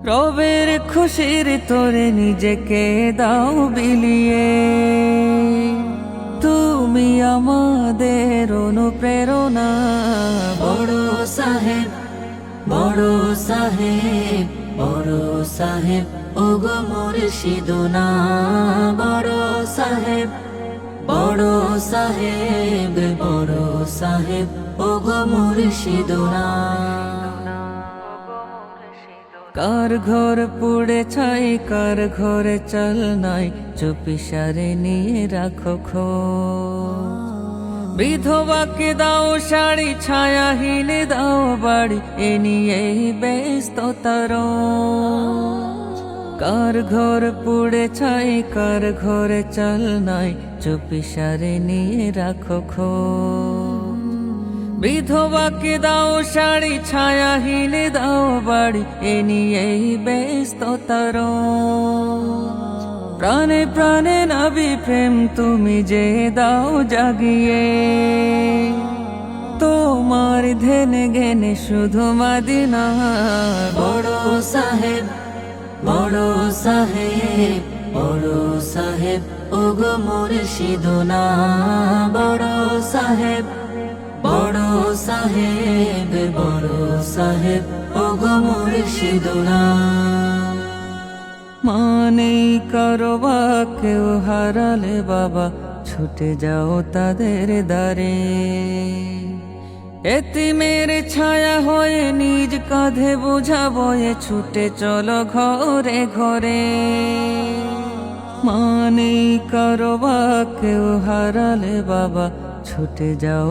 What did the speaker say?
রবের খুশির তোরে নিজেকে দাও বিলিয়ে, তুমি আমাদের অনুপ্রেরণা। বড় সাহেব, বড় সাহেব, বড় সাহেব, ওগো মুর্শিদুনা। বড় সাহেব, বড় সাহেব, বড় সাহেব, ওগো মুর্শিদুনা। কার ঘর পুড়ে ছাই, কার ঘরে চল নাই, চুপিসারে নিয়ে রাখো খোঁজ। বিধবাকে দাও শাড়ি, ছায়াহীন দাও বাড়ি, এ নিয়ে ব্যস্ততার। কার ঘর পুড়ে ছাই, কার ঘরে চল নাই, চুপিসারে নিয়ে রাখো খোঁজ। বিধবাকে দাও শাড়ি, ছায়াহীন দাও বাড়ি, এ নিয়ে ব্যস্ততার। প্রাণে প্রাণে নবী প্রেম তুমি যে দাও জাগিয়ে, তোমার ধ্যানে জ্ঞানে শুধু মদিনা। বড় সাহেব, বড় সাহেব, বড় সাহেব, ওগো মুর্শিদুনা। বড় সাহেব, বড় সাহেব, বড় সাহেব, ওগো মুর্শিদুনা। মানে কারো বা কেউ হারালে বাবা, ছুটে যাও তাদের দ্বারে। এতিমের ছায়া হয়ে নিজ কাঁধে বোঝা বয়ে, ছুটে চলো ঘরে ঘরে। মানে কারো বা কেউ হারালে বাবা, ছুটে যাও।